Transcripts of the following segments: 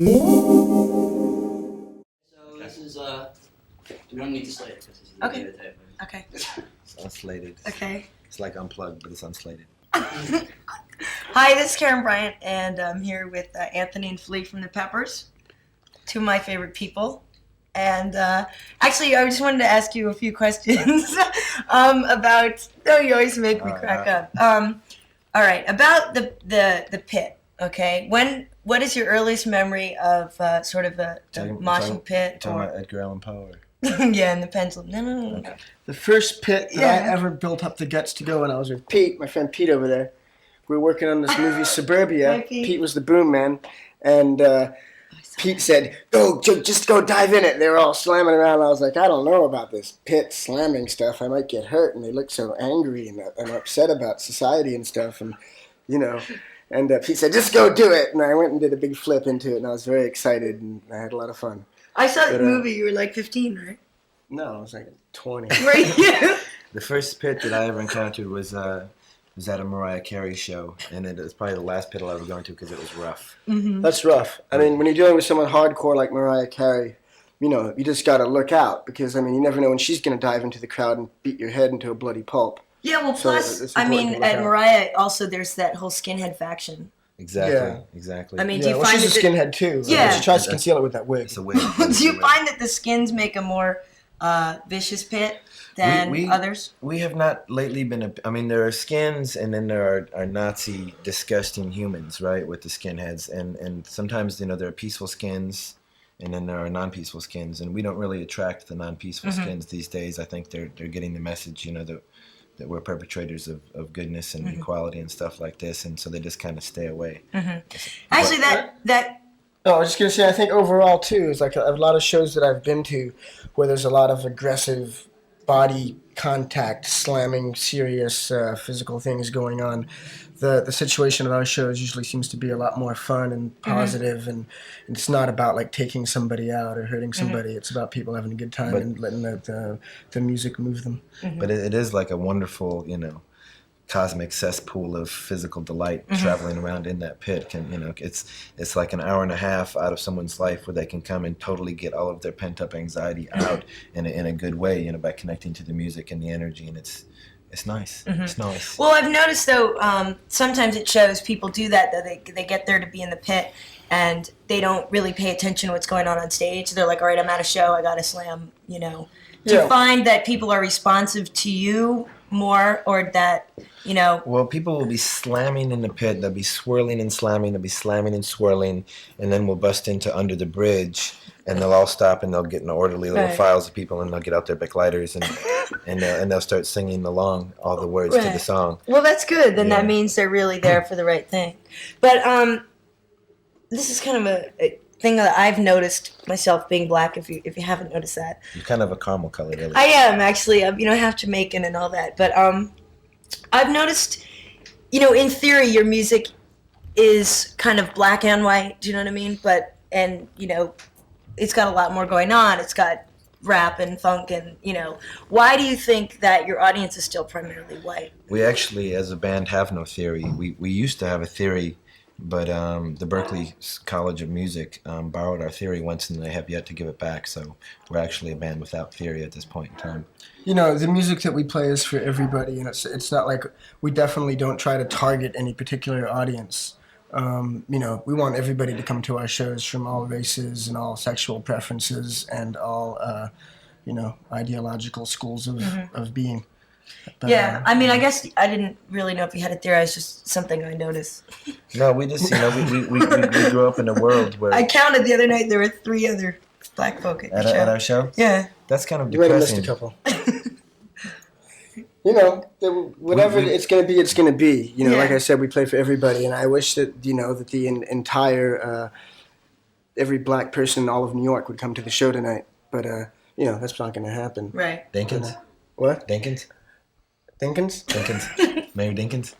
So this is we don't need to slate it because this is the Okay. data type. Okay. It's unslated. Okay. It's like unplugged, but it's unslated. Hi, this is Karyn Bryant, and I'm here with Anthony and Flea from the Peppers, two of my favorite people. And actually, I just wanted to ask you a few questions about. Oh, you always make me crack up. All right, about the pit. Okay, what is your earliest memory of sort of a moshing pit? Talking about Edgar Allan Poe. Yeah, in the pencil. No. Okay. The first pit that I ever built up the guts to go when I was with Pete, my friend Pete over there. We were working on this movie Suburbia. Hi, Pete. Pete was the boom man, and Pete said, "Go, just go dive in it." They were all slamming around. I was like, "I don't know about this pit slamming stuff. I might get hurt." And they looked so angry and upset about society and stuff, and you know. And Pete said, "Just go do it." And I went and did a big flip into it, and I was very excited, and I had a lot of fun. I saw the movie. You were like 15, right? No, I was like 20. Were you? The first pit that I ever encountered was at a Mariah Carey show, and it was probably the last pit I'll ever go into because it was rough. Mm-hmm. That's rough. I mean, when you're dealing with someone hardcore like Mariah Carey, you just got to look out because, I mean, you never know when she's going to dive into the crowd and beat your head into a bloody pulp. Yeah, well, So plus, it's I important mean, to look at out. Mariah, also, there's that whole skinhead faction. Exactly. Yeah. Exactly. I mean, Yeah, do you well, find she's a skinhead too. Yeah. She tries to conceal it with that wig. it's a wig. do you find that the skins make a more vicious pit than others? We have not lately been. I mean, there are skins, and then there are Nazi disgusting humans, right? With the skinheads, and sometimes there are peaceful skins, and then there are non-peaceful skins, and we don't really attract the non-peaceful skins these days. I think they're getting the message, that we're perpetrators of goodness and equality and stuff like this, and so they just kind of stay away. Actually, that Oh, I was just going to say, I think overall, too, is like a lot of shows that I've been to where there's a lot of aggressive body contact, slamming, serious physical things going on. The situation of our shows usually seems to be a lot more fun and positive, and it's not about like taking somebody out or hurting somebody. It's about people having a good time and letting the music move them. But it is like a wonderful, cosmic cesspool of physical delight traveling around in that pit. It's like an hour and a half out of someone's life where they can come and totally get all of their pent up anxiety out in a good way, by connecting to the music and the energy, and it's nice. It's nice. Well, I've noticed though, sometimes it shows people do that. Though they get there to be in the pit, and they don't really pay attention to what's going on stage. They're like, "All right, I'm at a show. I got to slam." Do you find that people are responsive to you more, or that Well, people will be slamming in the pit. They'll be swirling and slamming. They'll be slamming and swirling, and then we'll bust into Under the Bridge, and they'll all stop and they'll get in orderly little files of people, and they'll get out their back lighters and they'll start singing along all the words to the song. Well, that's good. Then that means they're really there for the right thing. But this is kind of a thing that I've noticed myself being black. If you haven't noticed that, You're kind of a caramel color, really. I am actually. Half Jamaican and all that. But I've noticed, in theory, your music is kind of black and white. Do you know what I mean? But it's got a lot more going on. It's got rap and funk and why do you think that your audience is still primarily white? We actually, as a band, have no theory. We used to have a theory, but the Berklee College of Music borrowed our theory once, and they have yet to give it back. So we're actually a band without theory at this point in time. The music that we play is for everybody, and it's not like we definitely don't try to target any particular audience. We want everybody to come to our shows from all races and all sexual preferences and all, ideological schools of being. But, I guess I didn't really know if you had a theory. It's just something I noticed. No, we just, we grew up in a world where... I counted the other night there were 3 other black folk at the show. At our show? Yeah. That's kind of you might have missed depressing. a couple. Whatever it's going to be, it's going to be. Like I said, we play for everybody, and I wish that, that the entire, every black person in all of New York would come to the show tonight. But, that's not going to happen. Right. Dinkins? What? Dinkins? Dinkins? Dinkins. Mayor Dinkins?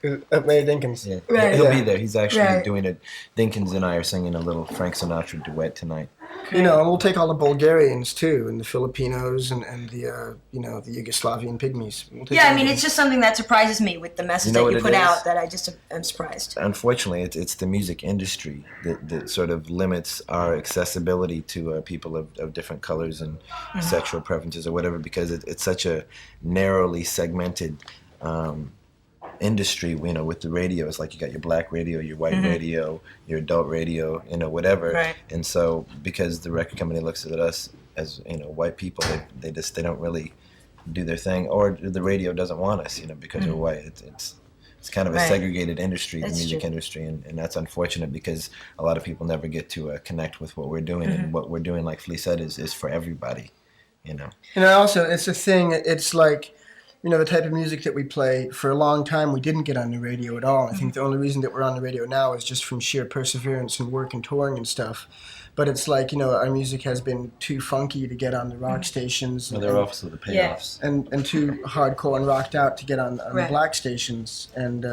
Mayor Dinkins. Yeah. Right. He'll be there. He's actually doing it. Dinkins and I are singing a little Frank Sinatra duet tonight. You know, and we'll take all the Bulgarians too, and the Filipinos, and the the Yugoslavian pygmies. We'll take Yeah, I all mean, of it's just something that surprises me with the message You know that you what put it is? out that I just am surprised. Unfortunately, it's the music industry that sort of limits our accessibility to people of different colors and sexual preferences or whatever, because it's such a narrowly segmented industry. With the radio, it's like you got your black radio, your white radio, your adult radio, whatever. Right. And so because the record company looks at us as white people, they don't really do their thing, or the radio doesn't want us, because we're white. It's kind of a Right. segregated industry, That's the music true. industry, and that's unfortunate because a lot of people never get to connect with what we're doing, and what we're doing, like Flea said, is for everybody. Also, it's a thing. It's like, the type of music that we play. For a long time, we didn't get on the radio at all. I think the only reason that we're on the radio now is just from sheer perseverance and work and touring and stuff. But it's like, our music has been too funky to get on the rock stations. Well, they're also the Yeah. payoffs. and too hardcore and rocked out to get on the Right. black stations. And,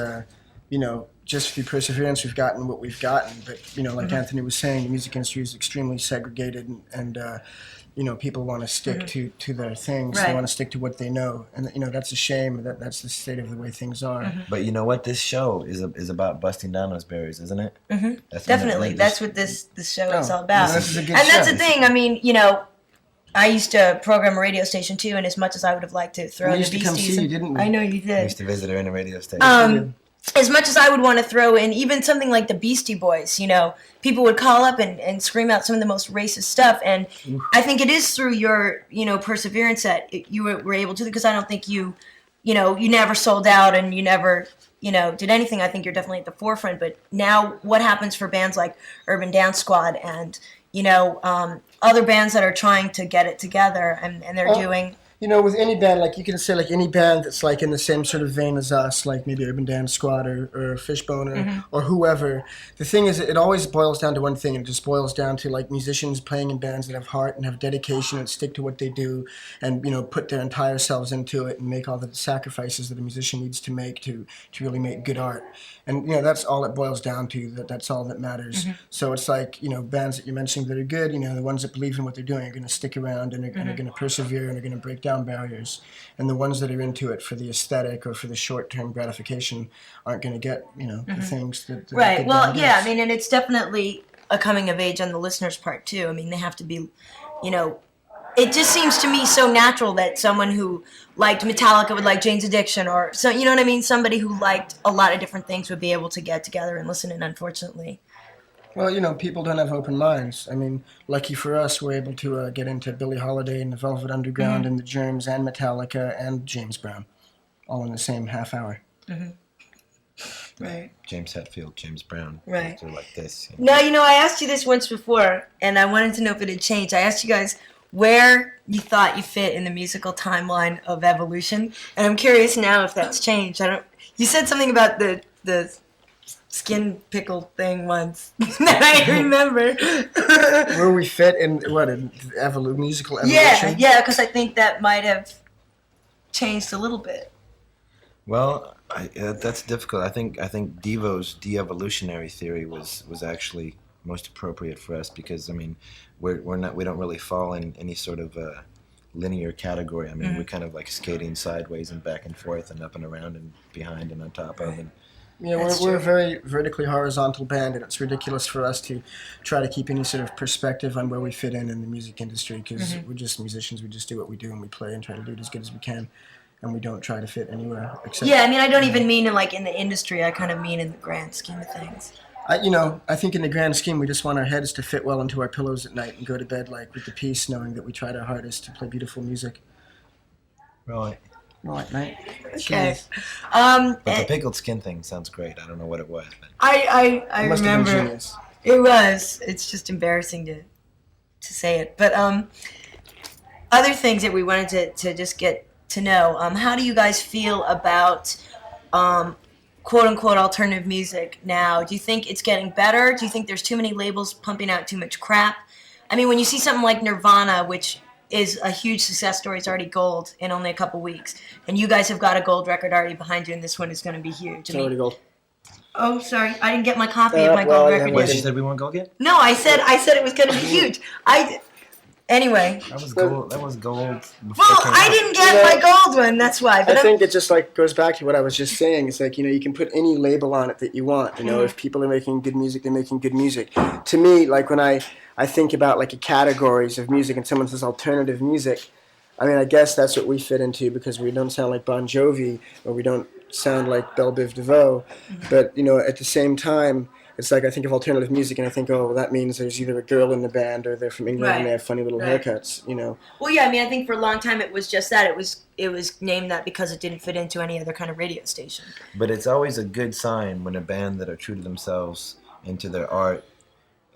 just through perseverance, we've gotten what we've gotten. But, like Anthony was saying, the music industry is extremely segregated, and people want to stick to their things. Right. They want to stick to what they know. And, that's a shame. That's the state of the way things are. But you know what? This show is about busting down those barriers, isn't it? Definitely, that's what this show is all about. This is a good And that's show. the thing. I mean, I used to program a radio station too, and as much as I would have liked to throw We the used to come Beasties, see you, didn't we? I know you I did. used to visit her in a radio station. As much as I would want to throw in even something like the Beastie Boys, people would call up and scream out some of the most racist stuff. And I think it is through your, perseverance that you were able to, because I don't think you never sold out and you never, did anything. I think you're definitely at the forefront. But now what happens for bands like Urban Dance Squad and, other bands that are trying to get it together and they're doing... With any band, like you can say, like any band that's like in the same sort of vein as us, like maybe Urban Dance Squad or Fishbone or whoever. The thing is, it always boils down to one thing, and it just boils down to like musicians playing in bands that have heart and have dedication and stick to what they do, and put their entire selves into it and make all the sacrifices that a musician needs to make to really make good art. And that's all it boils down to. That's all that matters. So it's like bands that you're mentioning that are good. The ones that believe in what they're doing are going to stick around and are going to persevere and are going to break down barriers. And the ones that are into it for the aesthetic or for the short-term gratification aren't going to get the things that. Right. that Well, band yeah. is. I mean, and it's definitely a coming of age on the listener's part too. I mean, they have to be, it just seems to me so natural that someone who liked Metallica would like Jane's Addiction, or so, you know what I mean? Somebody who liked a lot of different things would be able to get together and listen. And unfortunately, Well, people don't have open minds. I mean, lucky for us, we're able to get into Billie Holiday and the Velvet Underground and the Germs and Metallica and James Brown, all in the same half hour. right. James Hetfield, James Brown. Right. They're like this. Now, I asked you this once before, and I wanted to know if it had changed. I asked you guys where you thought you fit in the musical timeline of evolution, and I'm curious now if that's changed. You said something about the skin pickle thing once that I remember. Where we fit in musical evolution? Yeah, because I think that might have changed a little bit. Well, that's difficult. I think Devo's de-evolutionary theory was actually most appropriate for us, because I mean we don't really fall in any sort of linear category. I mean we're kind of like skating sideways and back and forth and up and around and behind and on top of. And Yeah, we're a very vertically horizontal band, and it's ridiculous for us to try to keep any sort of perspective on where we fit in the music industry, because we're just musicians. We just do what we do, and we play and try to do it as good as we can, and we don't try to fit anywhere except. Yeah, I mean, I don't even mean in the industry. I kind of mean in the grand scheme of things. I think in the grand scheme, we just want our heads to fit well into our pillows at night and go to bed like with the peace, knowing that we tried our hardest to play beautiful music. right. Right, mate. Okay. But the pickled skin thing sounds great. I don't know what it was, but I Must have been remember. genius. It was. It's just embarrassing to say it. But other things that we wanted to just get to know. How do you guys feel about quote unquote alternative music now? Do you think it's getting better? Do you think there's too many labels pumping out too much crap? I mean, when you see something like Nirvana, which is a huge success story, it's already gold in only a couple weeks, and you guys have got a gold record already behind you, and this one is going to be huge. It's already gold. Oh, sorry, I didn't get my copy of my well, gold yeah, record. well, Wait, yet. she said we won't go again? No, I said it was going to be huge. Anyway. That was gold. That was gold. before Well, it came I out. didn't get my gold one. That's why. But I think it just like goes back to what I was just saying. It's like, you can put any label on it that you want. If people are making good music, they're making good music. To me, like when I think about like categories of music and someone says alternative music, I mean, I guess that's what we fit into because we don't sound like Bon Jovi or we don't sound like Belle Biv DeVoe. But, at the same time, it's like I think of alternative music and I think, oh, well, that means there's either a girl in the band or they're from England and they have funny little haircuts, Well, yeah, I mean, I think for a long time it was just that. It was named that because it didn't fit into any other kind of radio station. But it's always a good sign when a band that are true to themselves and to their art,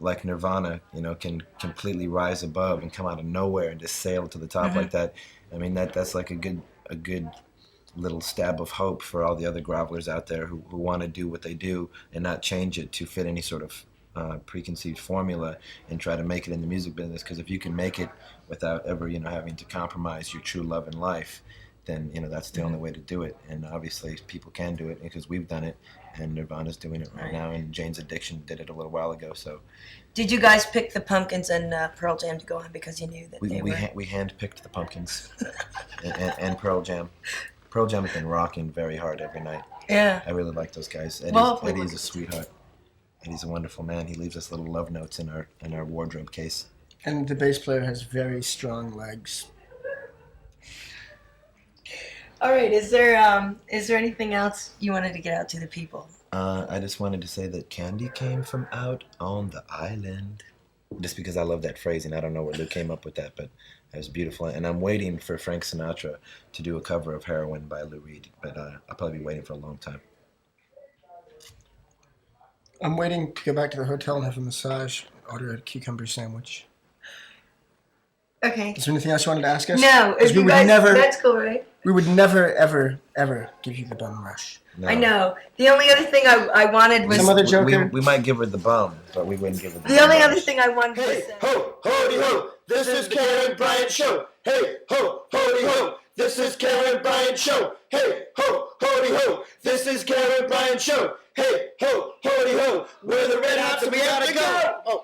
like Nirvana, can completely rise above and come out of nowhere and just sail to the top like that. I mean, that's like a good little stab of hope for all the other grovelers out there who want to do what they do and not change it to fit any sort of preconceived formula and try to make it in the music business. Because if you can make it without ever having to compromise your true love in life, then that's the only way to do it. And obviously people can do it because we've done it, and Nirvana's doing it right now, and Jane's Addiction did it a little while ago. So did you guys pick the Pumpkins and Pearl Jam to go on because you knew that they were? We handpicked the Pumpkins and Pearl Jam. Pearl Jam has been rocking very hard every night. Yeah. I really like those guys. Eddie's a sweetheart. Eddie's a wonderful man. He leaves us little love notes in our wardrobe case. And the bass player has very strong legs. All right. Is there anything else you wanted to get out to the people? I just wanted to say that candy came from out on the island. Just because I love that phrase, and I don't know where Lou came up with that, but it was beautiful. And I'm waiting for Frank Sinatra to do a cover of Heroin by Lou Reed, but I'll probably be waiting for a long time. I'm waiting to go back to the hotel and have a massage, order a cucumber sandwich. Okay. Is there anything else you wanted to ask us? No, if you guys, that's cool, right? We would never, ever, ever give you the bum rush. No. I know. The only other thing I wanted was... Some other joker? We might give her the bum, but we wouldn't give her the The only other thing I wanted was... Hey, ho, hoity ho, this is Karyn Bryant Show. Hey, ho, hoity ho, this is Karyn Bryant Show. Hey, ho, hoity ho, this is Karyn Bryant Show. Hey, ho, hoity ho, we're the Red Hots and we gotta go. Oh.